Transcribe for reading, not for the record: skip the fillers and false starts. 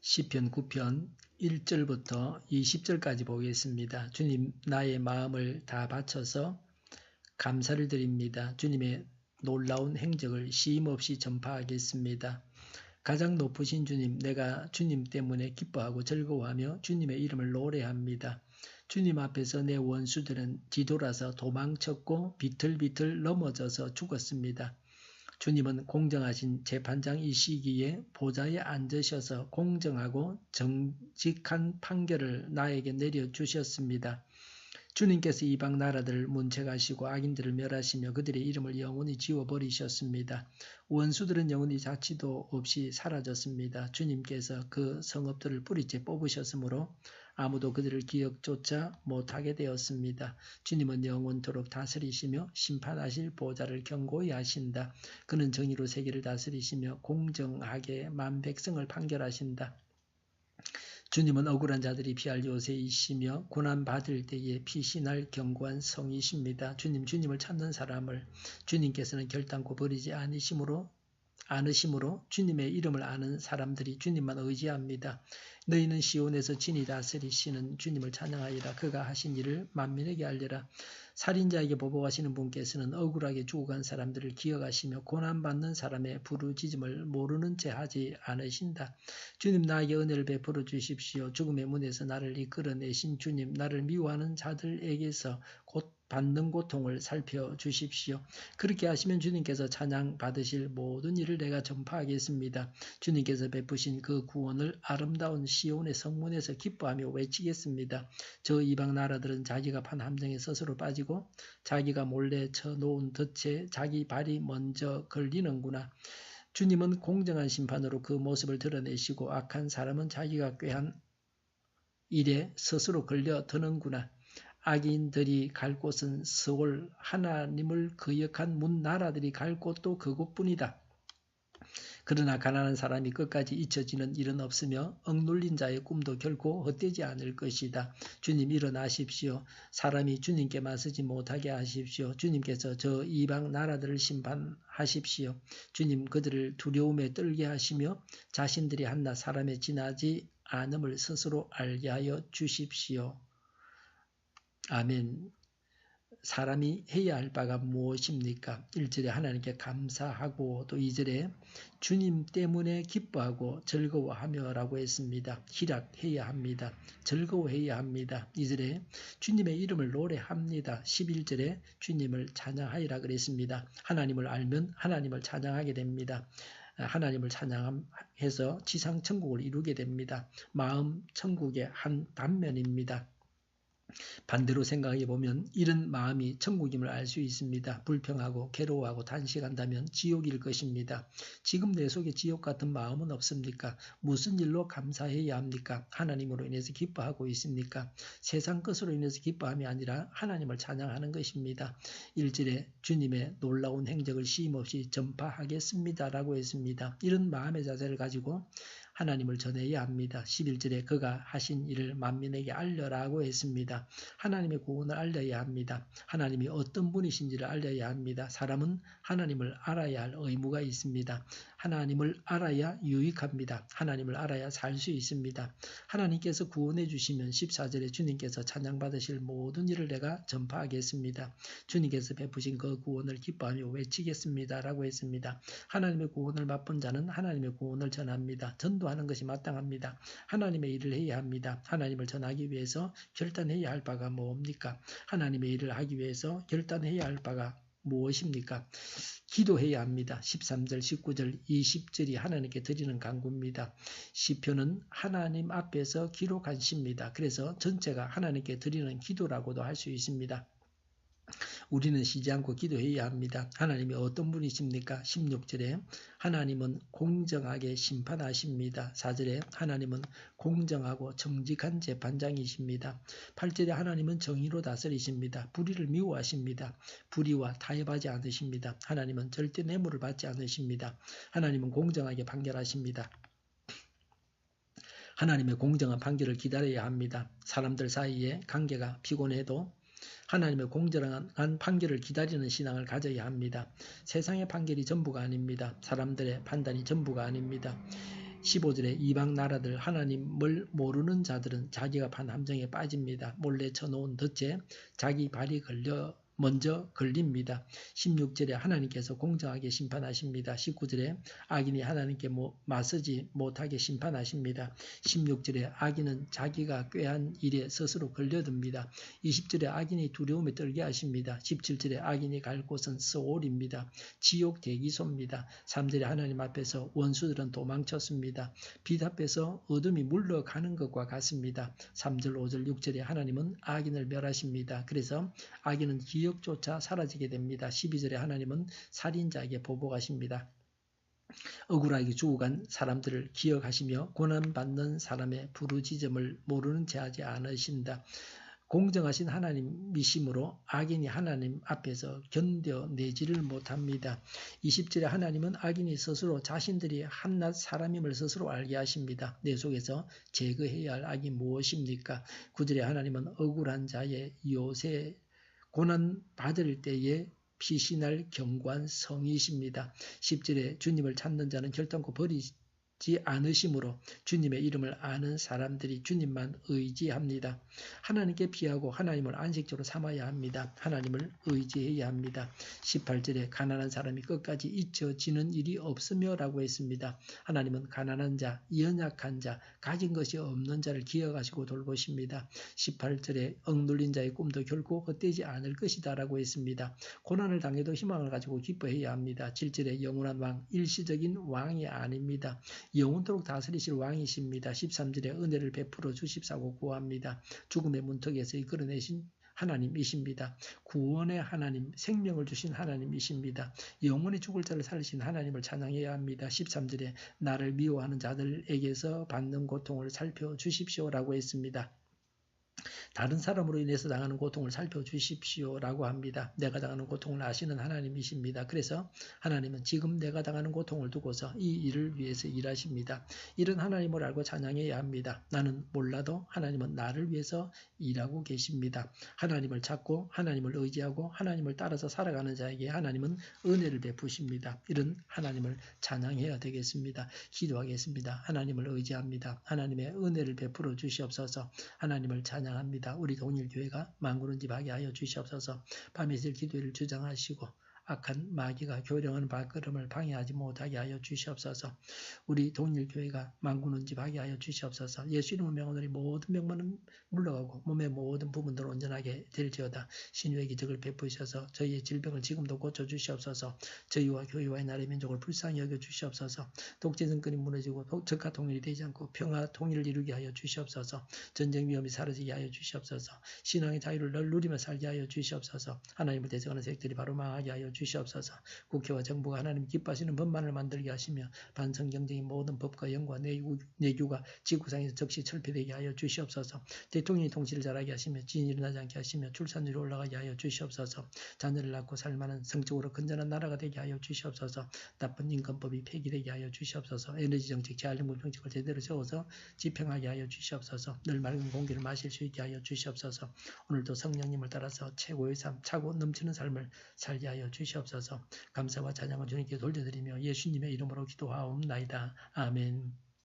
시편 9편 1절부터 20절까지 보겠습니다. 주님, 나의 마음을 다 바쳐서 감사를 드립니다. 주님의 놀라운 행적을 쉼없이 전파하겠습니다. 가장 높으신 주님, 내가 주님 때문에 기뻐하고 즐거워하며 주님의 이름을 노래합니다. 주님 앞에서 내 원수들은 뒤돌아서 도망쳤고 비틀비틀 넘어져서 죽었습니다. 주님은 공정하신 재판장이시기에 보좌에 앉으셔서 공정하고 정직한 판결을 나에게 내려주셨습니다. 주님께서 이방 나라들을 문책하시고 악인들을 멸하시며 그들의 이름을 영원히 지워버리셨습니다. 원수들은 영원히 자취도 없이 사라졌습니다. 주님께서 그 성읍들을 뿌리째 뽑으셨으므로 아무도 그들을 기억조차 못하게 되었습니다. 주님은 영원토록 다스리시며 심판하실 보좌를 견고히 하신다. 그는 정의로 세계를 다스리시며 공정하게 만 백성을 판결하신다. 주님은 억울한 자들이 피할 요새이시며 고난받을 때에 피신할 견고한 성이십니다. 주님을 찾는 사람을 주님께서는 결단코 버리지 않으심으로 주님의 이름을 아는 사람들이 주님만 의지합니다. 너희는 시온에서 진히 다스리시는 주님을 찬양하리라. 그가 하신 일을 만민에게 알리라. 살인자에게 보복하시는 분께서는 억울하게 죽어간 사람들을 기억하시며 고난받는 사람의 부르짖음을 모르는 채 하지 않으신다. 주님, 나에게 은혜를 베풀어 주십시오. 죽음의 문에서 나를 이끌어내신 주님, 나를 미워하는 자들에게서 곧 받는 고통을 살펴주십시오. 그렇게 하시면 주님께서 찬양 받으실 모든 일을 내가 전파하겠습니다. 주님께서 베푸신 그 구원을 아름다운 시온의 성문에서 기뻐하며 외치겠습니다. 저 이방 나라들은 자기가 판 함정에 스스로 빠지고 자기가 몰래 쳐놓은 덫에 자기 발이 먼저 걸리는구나. 주님은 공정한 심판으로 그 모습을 드러내시고 악한 사람은 자기가 꾀한 일에 스스로 걸려드는구나. 악인들이 갈 곳은 스올, 하나님을 거역한 문 나라들이 갈 곳도 그곳뿐이다. 그러나 가난한 사람이 끝까지 잊혀지는 일은 없으며 억눌린 자의 꿈도 결코 헛되지 않을 것이다. 주님, 일어나십시오. 사람이 주님께 맞서지 못하게 하십시오. 주님께서 저 이방 나라들을 심판하십시오. 주님, 그들을 두려움에 떨게 하시며 자신들이 한낱 사람에 지나지 않음을 스스로 알게 하여 주십시오. 아멘. 사람이 해야 할 바가 무엇입니까? 1절에 하나님께 감사하고 또 2절에 주님 때문에 기뻐하고 즐거워하며 라고 했습니다. 희락해야 합니다. 즐거워해야 합니다. 2절에 주님의 이름을 노래합니다. 11절에 주님을 찬양하리라 그랬습니다. 하나님을 알면 하나님을 찬양하게 됩니다. 하나님을 찬양해서 지상 천국을 이루게 됩니다. 마음 천국의 한 단면입니다. 반대로 생각해 보면 이런 마음이 천국임을 알 수 있습니다. 불평하고 괴로워하고 단식한다면 지옥일 것입니다. 지금 내 속에 지옥 같은 마음은 없습니까? 무슨 일로 감사해야 합니까? 하나님으로 인해서 기뻐하고 있습니까? 세상 것으로 인해서 기뻐함이 아니라 하나님을 찬양하는 것입니다. 1절에 주님의 놀라운 행적을 쉼없이 전파하겠습니다 라고 했습니다. 이런 마음의 자세를 가지고 하나님을 전해야 합니다. 11절에 그가 하신 일을 만민에게 알려라고 했습니다. 하나님의 구원을 알려야 합니다. 하나님이 어떤 분이신지를 알려야 합니다. 사람은 하나님을 알아야 할 의무가 있습니다. 하나님을 알아야 유익합니다. 하나님을 알아야 살 수 있습니다. 하나님께서 구원해 주시면 14절에 주님께서 찬양받으실 모든 일을 내가 전파하겠습니다. 주님께서 베푸신 그 구원을 기뻐하며 외치겠습니다 라고 했습니다. 하나님의 구원을 맛본 자는 하나님의 구원을 전합니다. 전도하는 것이 마땅합니다. 하나님의 일을 해야 합니다. 하나님을 전하기 위해서 결단해야 할 바가 뭡니까? 하나님의 일을 하기 위해서 결단해야 할 바가 무엇입니까? 기도해야 합니다. 13절, 19절, 20절이 하나님께 드리는 간구입니다. 시편은 하나님 앞에서 기록한 시입니다. 그래서 전체가 하나님께 드리는 기도라고도 할 수 있습니다. 우리는 쉬지 않고 기도해야 합니다. 하나님이 어떤 분이십니까? 16절에 하나님은 공정하게 심판하십니다. 4절에 하나님은 공정하고 정직한 재판장이십니다. 8절에 하나님은 정의로 다스리십니다. 불의를 미워하십니다. 불의와 타협하지 않으십니다. 하나님은 절대 뇌물을 받지 않으십니다. 하나님은 공정하게 판결하십니다. 하나님의 공정한 판결을 기다려야 합니다. 사람들 사이에 관계가 피곤해도 하나님의 공정한 판결을 기다리는 신앙을 가져야 합니다. 세상의 판결이 전부가 아닙니다. 사람들의 판단이 전부가 아닙니다. 15절에 이방 나라들 하나님을 모르는 자들은 자기가 판 함정에 빠집니다. 몰래 쳐놓은 덫에 자기 발이 먼저 걸립니다. 16절에 하나님께서 공정하게 심판하십니다. 19절에 악인이 하나님께 맞서지 못하게 심판하십니다. 16절에 악인은 자기가 꾀한 일에 스스로 걸려듭니다. 20절에 악인이 두려움에 떨게 하십니다. 17절에 악인이 갈 곳은 스올입니다. 지옥 대기소입니다. 3절에 하나님 앞에서 원수들은 도망쳤습니다. 빛 앞에서 어둠이 물러가는 것과 같습니다. 3절, 5절, 6절에 하나님은 악인을 멸하십니다. 그래서 악인은 기억조차 사라지게 됩니다. 12절에 하나님은 살인자에게 보복하십니다. 억울하게 죽어간 사람들을 기억하시며 고난받는 사람의 부르짖음을 모르는 채 하지 않으신다. 공정하신 하나님이시므로 악인이 하나님 앞에서 견뎌내지를 못합니다. 20절에 하나님은 악인이 스스로 자신들이 한낱 사람임을 스스로 알게 하십니다. 내 속에서 제거해야 할 악이 무엇입니까? 9절에 하나님은 억울한 자의 요새 고난받을 때에 피신할 견고한 성이십니다. 10절에 주님을 찾는 자는 결단코 버리지 않으시므로 주님의 이름을 아는 사람들이 주님만 의지합니다. 하나님께 피하고 하나님을 안식처로 삼아야 합니다. 하나님을 의지해야 합니다. 18절에 가난한 사람이 끝까지 잊혀지는 일이 없으며 라고 했습니다. 하나님은 가난한 자, 연약한 자, 가진 것이 없는 자를 기억하시고 돌보십니다. 18절에 억눌린 자의 꿈도 결코 헛되지 않을 것이다 라고 했습니다. 고난을 당해도 희망을 가지고 기뻐해야 합니다. 7절에 영원한 왕, 일시적인 왕이 아닙니다. 영원토록 다스리실 왕이십니다. 13절에 은혜를 베풀어 주십사고 구합니다. 죽음의 문턱에서 이끌어내신 하나님이십니다. 구원의 하나님, 생명을 주신 하나님이십니다. 영원히 죽을 자를 살리신 하나님을 찬양해야 합니다. 13절에 나를 미워하는 자들에게서 받는 고통을 살펴주십시오라고 했습니다. 다른 사람으로 인해서 당하는 고통을 살펴주십시오라고 합니다. 내가 당하는 고통을 아시는 하나님이십니다. 그래서 하나님은 지금 내가 당하는 고통을 두고서 이 일을 위해서 일하십니다. 이런 하나님을 알고 찬양해야 합니다. 나는 몰라도 하나님은 나를 위해서 일하고 계십니다. 하나님을 찾고 하나님을 의지하고 하나님을 따라서 살아가는 자에게 하나님은 은혜를 베푸십니다. 이런 하나님을 찬양해야 되겠습니다. 기도하겠습니다. 하나님을 의지합니다. 하나님의 은혜를 베풀어 주시옵소서. 하나님을 찬양합니다. 우리 동일교회가 만군은집하게 하여 주시옵소서. 밤이슬 기도를 주장하시고 악한 마귀가 교령한 발걸음을 방해하지 못하게 하여 주시옵소서. 우리 동일교회가 만군은집하게 하여 주시옵소서. 예수 이름의 명하노니 모든 병만은 물러가고 몸의 모든 부분들 온전하게 될지어다. 신유의 기적을 베푸셔서 저희의 질병을 지금도 고쳐주시옵소서. 저희와 교회와의 나라의 민족을 불쌍히 여겨주시옵소서. 독재정권이 무너지고 적화 통일이 되지 않고 평화 통일을 이루게 하여 주시옵소서. 전쟁 위험이 사라지게 하여 주시옵소서. 신앙의 자유를 늘 누리며 살게 하여 주시옵소서. 하나님을 대적하는 세력들이 바로 망하게 하여 주시옵소서. 국회와 정부가 하나님 기뻐하시는 법만을 만들게 하시며 반성 경쟁의 모든 법과 영과 내규가 지구상에서 즉시 철폐되게 하여 주시옵소서. 대통령이 통치를 잘하게 하시며 지진이 일어나지 않게 하시며 출산율이 올라가게 하여 주시옵소서. 자녀를 낳고 살만한 성적으로 건전한 나라가 되게 하여 주시옵소서. 나쁜 인권법이 폐기되게 하여 주시옵소서. 에너지 정책, 재활용금 정책을 제대로 세워서 집행하게 하여 주시옵소서. 늘 맑은 공기를 마실 수 있게 하여 주시옵소서. 오늘도 성령님을 따라서 최고의 삶, 차고 넘치는 삶을 살게 하여 주시옵소서. 감사와 찬양을 주님께 돌려드리며 예수님의 이름으로 기도하옵나이다. 아멘.